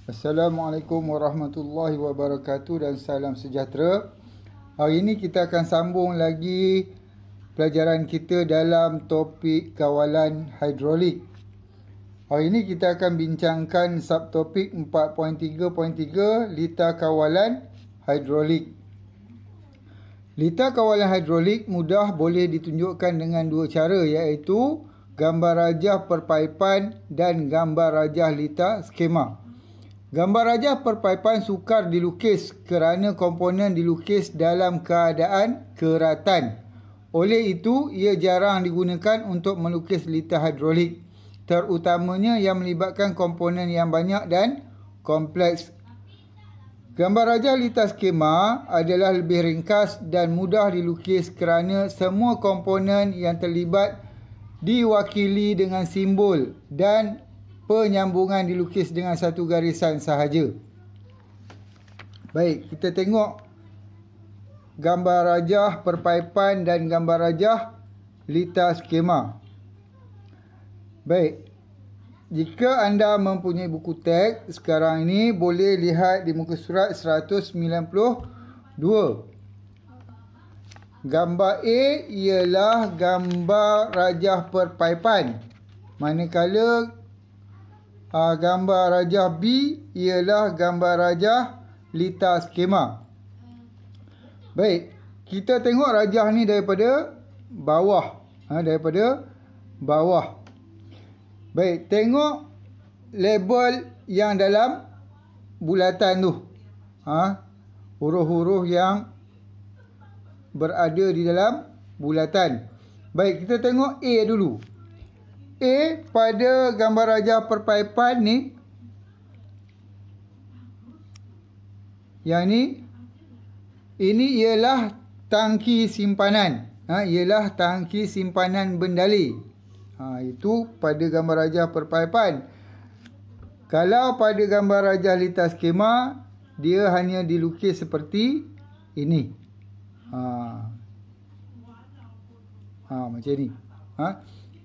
Assalamualaikum warahmatullahi wabarakatuh dan salam sejahtera. Hari ini kita akan sambung lagi pelajaran kita dalam topik kawalan hidrolik. Hari ini kita akan bincangkan subtopik 4.3.3 lita kawalan hidrolik. Lita kawalan hidrolik mudah boleh ditunjukkan dengan dua cara, iaitu gambar rajah perpaipan dan gambar rajah lita skema. Gambar rajah perpaipan sukar dilukis kerana komponen dilukis dalam keadaan keratan. Oleh itu, ia jarang digunakan untuk melukis lita hidrolik, terutamanya yang melibatkan komponen yang banyak dan kompleks. Gambar rajah lita skema adalah lebih ringkas dan mudah dilukis kerana semua komponen yang terlibat diwakili dengan simbol dan penyambungan dilukis dengan satu garisan sahaja. Baik, kita tengok gambar rajah perpaipan dan gambar rajah lita skema. Baik, jika anda mempunyai buku teks sekarang ini, boleh lihat di muka surat 192. Gambar A ialah gambar rajah perpaipan, manakala gambar rajah B ialah gambar rajah lita skema. Baik, kita tengok rajah ni daripada bawah. Daripada bawah. Baik, tengok label yang dalam bulatan tu. Huruf-huruf yang berada di dalam bulatan. Baik, kita tengok A dulu. A pada gambar rajah perpaipan ni, yang ni, ini ialah tangki simpanan. Ialah tangki simpanan bendali. Itu pada gambar rajah perpaipan. Kalau pada gambar rajah lita skema, dia hanya dilukis seperti ini. Macam ni.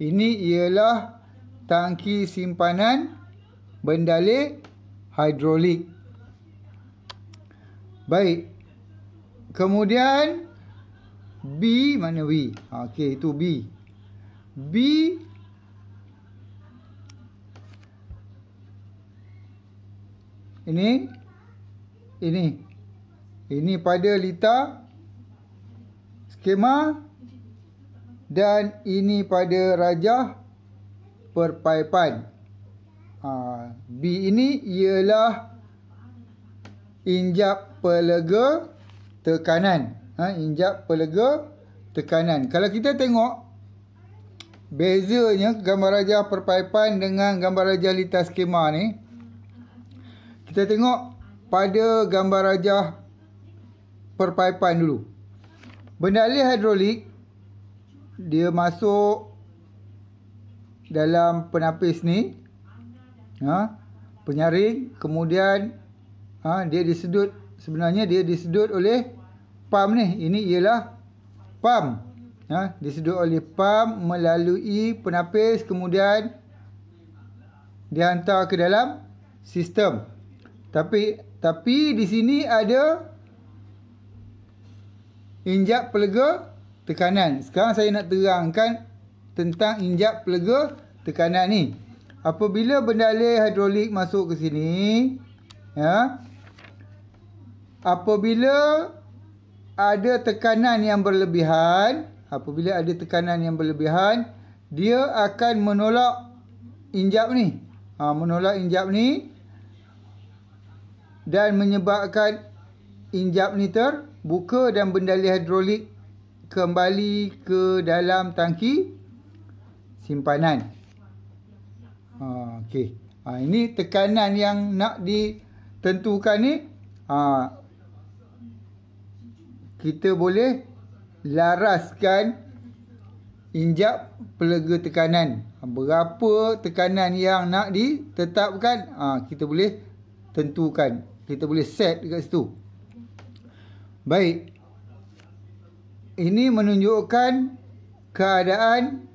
Ini ialah tangki simpanan bendali hidrolik. Baik. Kemudian B, mana B? Okey, itu B. B ini pada lita skema dan ini pada rajah perpaipan. B ini ialah injap pelega tekanan. Injap pelega tekanan. Kalau kita tengok bezanya gambar rajah perpaipan dengan gambar rajah lita skema ni, kita tengok pada gambar rajah perpaipan dulu. Bendali hidrolik dia masuk dalam penapis ni, penyaring, kemudian dia disedut. Sebenarnya dia disedut oleh pam ni. Ini ialah pam. Disedut oleh pam melalui penapis, kemudian dihantar ke dalam sistem. Tapi di sini ada injap pelega tekanan. Sekarang saya nak terangkan tentang injap pelega tekanan ni. Apabila bendali hidrolik masuk ke sini, apabila ada tekanan yang berlebihan, dia akan menolak injap ni. Menolak injap ni dan menyebabkan injap ni terbuka dan bendali hidrolik kembali ke dalam tangki simpanan. Okey. Ini tekanan yang nak ditentukan ni. Kita boleh laraskan injap pelega tekanan. Berapa tekanan yang nak ditetapkan, kita boleh tentukan. Kita boleh set dekat situ. Baik. Ini menunjukkan keadaan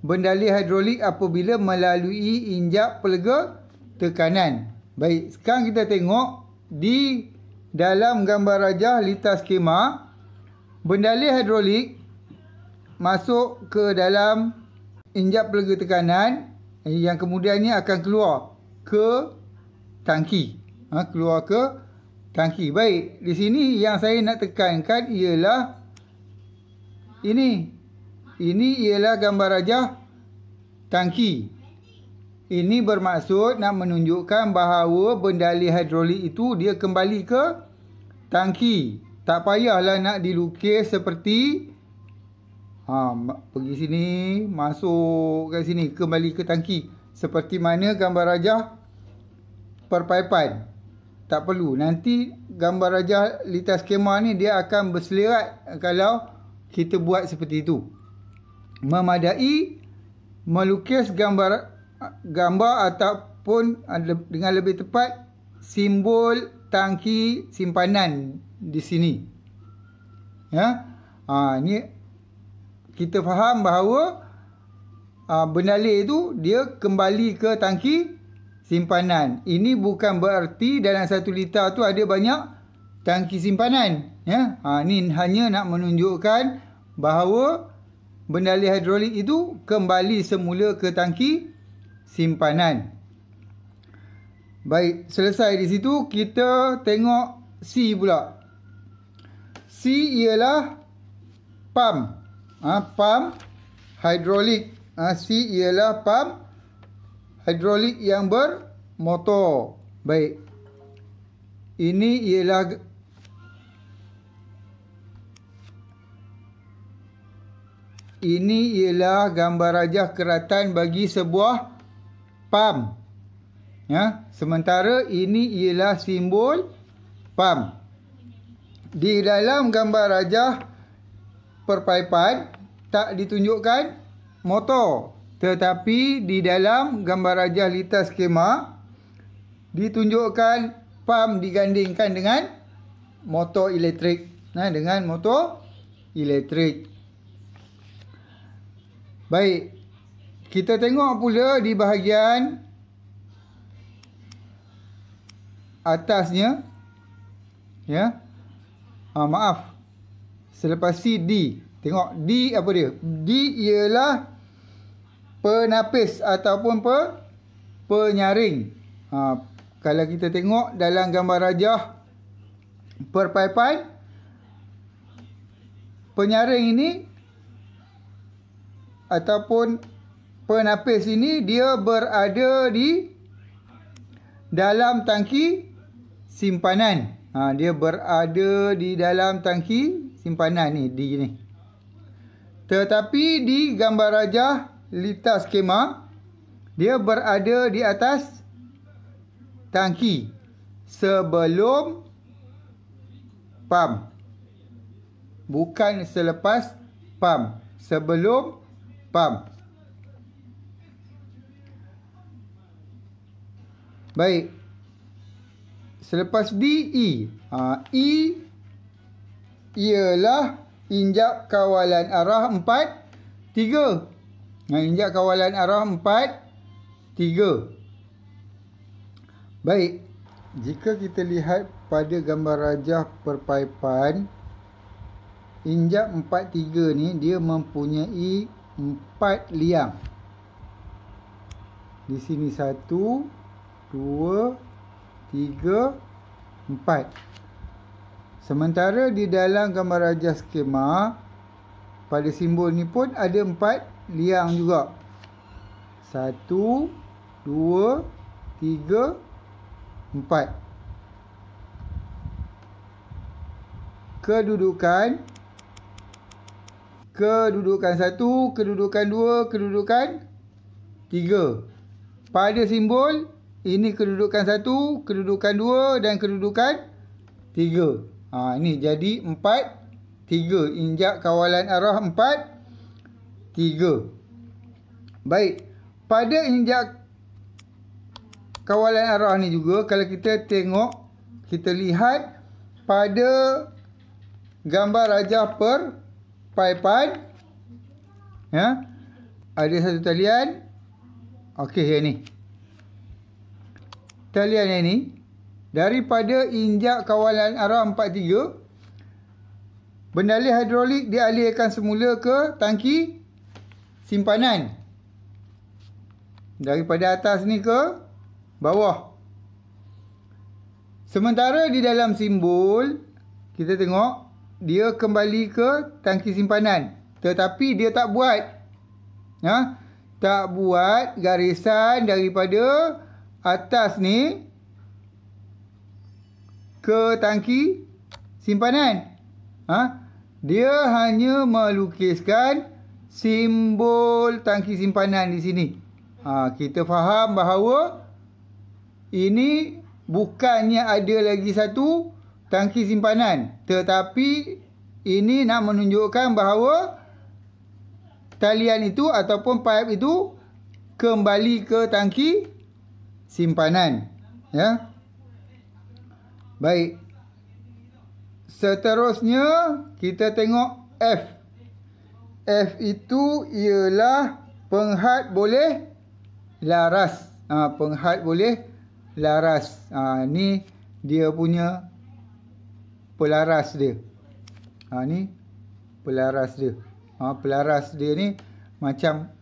bendali hidrolik apabila melalui injap pelega tekanan. Baik, sekarang kita tengok di dalam gambar rajah litar skema, bendalih hidrolik masuk ke dalam injap pelega tekanan yang kemudiannya akan keluar ke tangki. Keluar ke tangki. Baik, di sini yang saya nak tekankan ialah ini. Ini ialah gambar rajah tangki. Ini bermaksud nak menunjukkan bahawa bendalih hidrolik itu dia kembali ke tangki. Tak payahlah nak dilukis seperti pergi sini, masuk kat sini, kembali ke tangki. Seperti mana gambar rajah perpaipan. Tak perlu. Nanti gambar rajah litar skema ni dia akan berselerat kalau kita buat seperti itu. Memadai melukis gambar ataupun dengan lebih tepat simbol tangki simpanan di sini. Ni kita faham bahawa bendalih itu dia kembali ke tangki simpanan. Ini bukan bererti dalam 1 liter tu ada banyak tangki simpanan. Ni hanya nak menunjukkan bahawa bendalih hidrolik itu kembali semula ke tangki simpanan. Baik, selesai di situ, kita tengok C pula. C ialah pump. Pump hidrolik. C ialah pump hidrolik yang bermotor. Baik. Ini ialah gambar rajah keratan bagi sebuah pump. Sementara ini ialah simbol pump. Di dalam gambar rajah perpaipan tak ditunjukkan motor, tetapi di dalam gambar rajah litar skema ditunjukkan pump digandingkan dengan motor elektrik. Dengan motor elektrik. Baik, kita tengok pula di bahagian atasnya. Maaf. Selepas C, D. Tengok D apa dia? D ialah penapis ataupun penyaring. Kalau kita tengok dalam gambar rajah perpaipan, penyaring ini ataupun penapis ini dia berada di dalam tangki simpanan. Dia berada di dalam tangki simpanan ni, D ni. Tetapi di gambar rajah litar skema, dia berada di atas tangki sebelum pump. Bukan selepas pump. Sebelum pump. Baik. Selepas D, E. E ialah injap kawalan arah 4, 3. Injap kawalan arah 4, 3. Baik. Jika kita lihat pada gambar rajah perpaipan, injap 4, 3 ni dia mempunyai 4 liang. Di sini 1, 2, 3, 4. Sementara di dalam gambar rajah skema, pada simbol ni pun ada 4 liang juga. 1, 2, 3, 4. Kedudukan 1, kedudukan 2, kedudukan 3. Pada simbol ini kedudukan 1, kedudukan 2 dan kedudukan 3. Ini jadi 4, 3. Injak kawalan arah 4, 3. Baik. Pada injak kawalan arah ni juga, kalau kita tengok, kita lihat pada gambar rajah perpaipan, ada satu talian. Okey, yang ni. talian ini, daripada injak kawalan arah 43, bendali hidrolik dialihkan semula ke tangki simpanan. Daripada atas ni ke bawah. Sementara di dalam simbol, kita tengok dia kembali ke tangki simpanan. Tetapi dia tak buat. Tak buat garisan daripada atas ni ke tangki simpanan. Dia hanya melukiskan simbol tangki simpanan di sini. Kita faham bahawa ini bukannya ada lagi satu tangki simpanan, tetapi ini nak menunjukkan bahawa talian itu ataupun pipe itu kembali ke tangki simpanan. Ya. Baik. Seterusnya kita tengok F. F itu ialah penghad boleh laras. Penghad boleh laras. Ni dia punya pelaras dia. Ni pelaras dia. Pelaras dia ni macam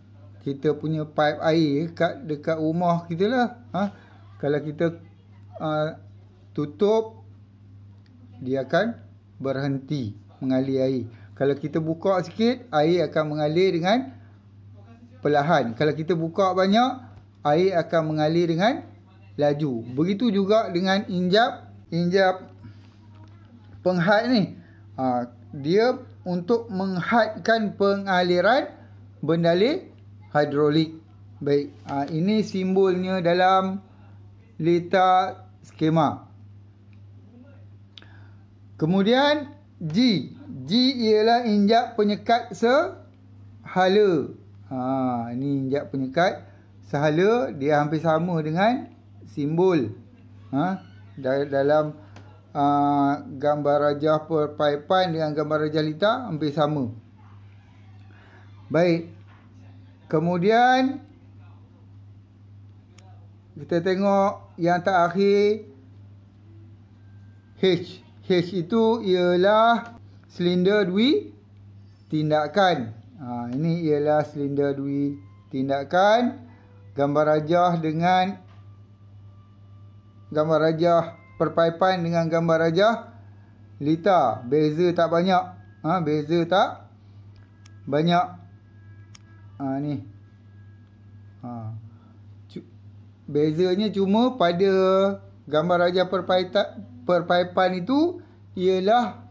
kita punya pipe air dekat rumah kita lah. Kalau kita tutup, dia akan berhenti mengalir air. Kalau kita buka sikit, air akan mengalir dengan perlahan. Kalau kita buka banyak, air akan mengalir dengan laju. Begitu juga dengan injap penghad ni. Dia untuk menghadkan pengaliran bendali hidrolik. Baik, ini simbolnya dalam letak skema. Kemudian G. G ialah injak penyekat sehala. Ini injak penyekat sehala. Dia hampir sama dengan simbol dalam gambar rajah perpaipan dengan gambar rajah litar hampir sama. Baik. Kemudian kita tengok yang terakhir H. H itu ialah silinder dui tindakan. Ini ialah silinder dui tindakan. Gambar rajah dengan gambar rajah perpaipan dengan gambar rajah litar. Beza tak banyak. Beza tak banyak. Ni. Bezanya cuma pada gambar rajah perpaipan itu ialah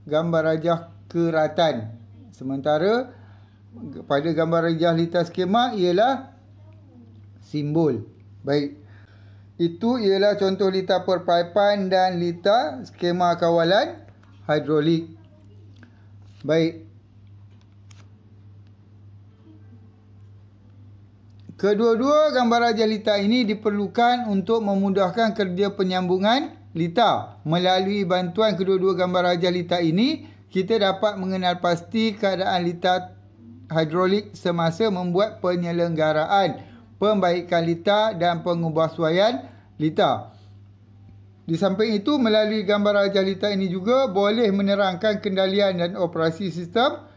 gambar rajah keratan. Sementara pada gambar rajah litar skema ialah simbol. Baik. Itu ialah contoh litar perpaipan dan litar skema kawalan hidrolik. Baik. Kedua-dua gambar rajah litar ini diperlukan untuk memudahkan kerja penyambungan litar. Melalui bantuan kedua-dua gambar rajah litar ini, kita dapat mengenal pasti keadaan litar hidrolik semasa membuat penyelenggaraan pembaikan litar dan pengubahsuaian litar. Di samping itu, melalui gambar rajah litar ini juga boleh menerangkan kendalian dan operasi sistem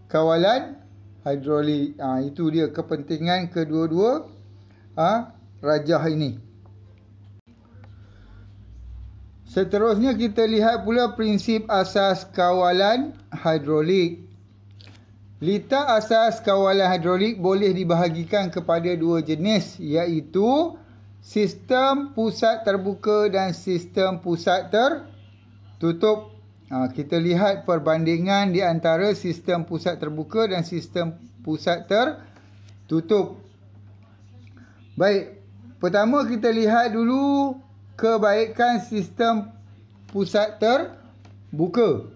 kawalan hidrolik. Itu dia kepentingan kedua-dua rajah ini. Seterusnya kita lihat pula prinsip asas kawalan hidrolik. Litar asas kawalan hidrolik boleh dibahagikan kepada dua jenis, iaitu sistem pusat terbuka dan sistem pusat tertutup. Kita lihat perbandingan di antara sistem pusat terbuka dan sistem pusat tertutup. Baik, pertama kita lihat dulu kebaikan sistem pusat terbuka.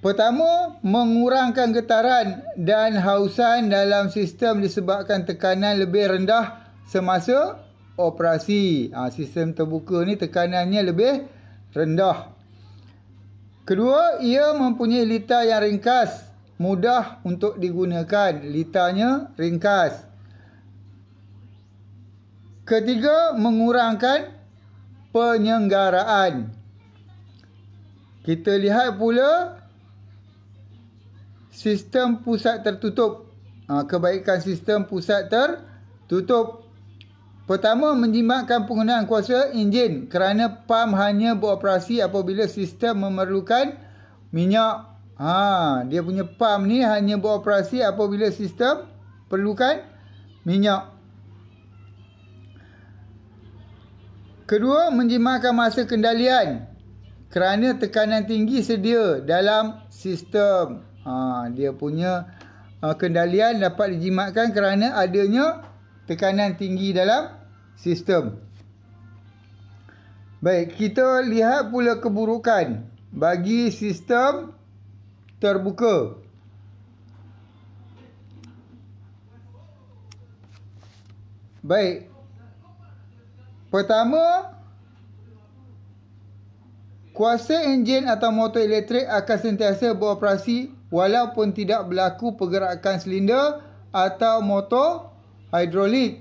Pertama, mengurangkan getaran dan hausan dalam sistem disebabkan tekanan lebih rendah semasa operasi. Sistem terbuka ni tekanannya lebih rendah. Kedua, ia mempunyai litar yang ringkas, mudah untuk digunakan. Litarnya ringkas. Ketiga, mengurangkan penyenggaraan. Kita lihat pula sistem pusat tertutup. Kebaikan sistem pusat tertutup. Pertama, menjimatkan penggunaan kuasa enjin kerana pam hanya beroperasi apabila sistem memerlukan minyak. Dia punya pam ni hanya beroperasi apabila sistem perlukan minyak. Kedua, menjimatkan masa kendalian kerana tekanan tinggi sedia dalam sistem. Dia punya kendalian dapat dijimatkan kerana adanya tekanan tinggi dalam sistem. Baik, kita lihat pula keburukan bagi sistem terbuka. Baik. Pertama, kuasa enjin atau motor elektrik akan sentiasa beroperasi walaupun tidak berlaku pergerakan silinder atau motor hidrolik.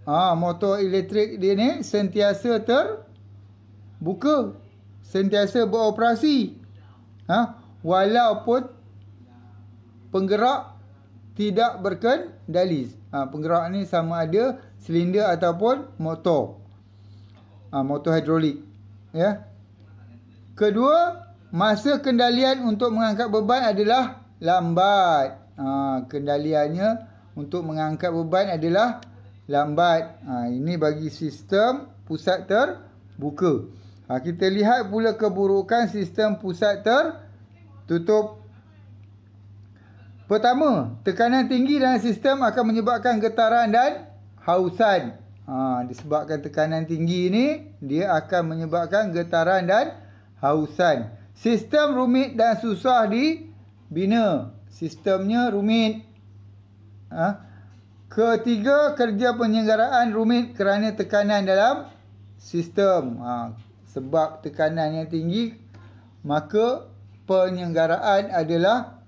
Motor elektrik dia ni sentiasa terbuka, sentiasa beroperasi. Walaupun penggerak tidak berkendali. Penggerak ni sama ada silinder ataupun motor. Motor hidrolik. Ya. Kedua, masa kendalian untuk mengangkat beban adalah lambat. Kendaliannya untuk mengangkat beban adalah lambat. Ini bagi sistem pusat terbuka. Kita lihat pula keburukan sistem pusat tertutup. Pertama, tekanan tinggi dalam sistem akan menyebabkan getaran dan hausan. Disebabkan tekanan tinggi ni, dia akan menyebabkan getaran dan hausan. Sistem rumit dan susah dibina. Sistemnya rumit. Ketiga, kerja penyelenggaraan rumit kerana tekanan dalam sistem. Sebab tekanan yang tinggi, maka penyelenggaraan adalah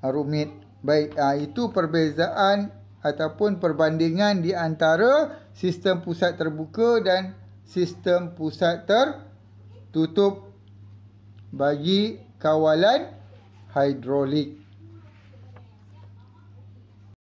rumit. Baik, itu perbezaan ataupun perbandingan di antara sistem pusat terbuka dan sistem pusat tertutup bagi kawalan hidrolik.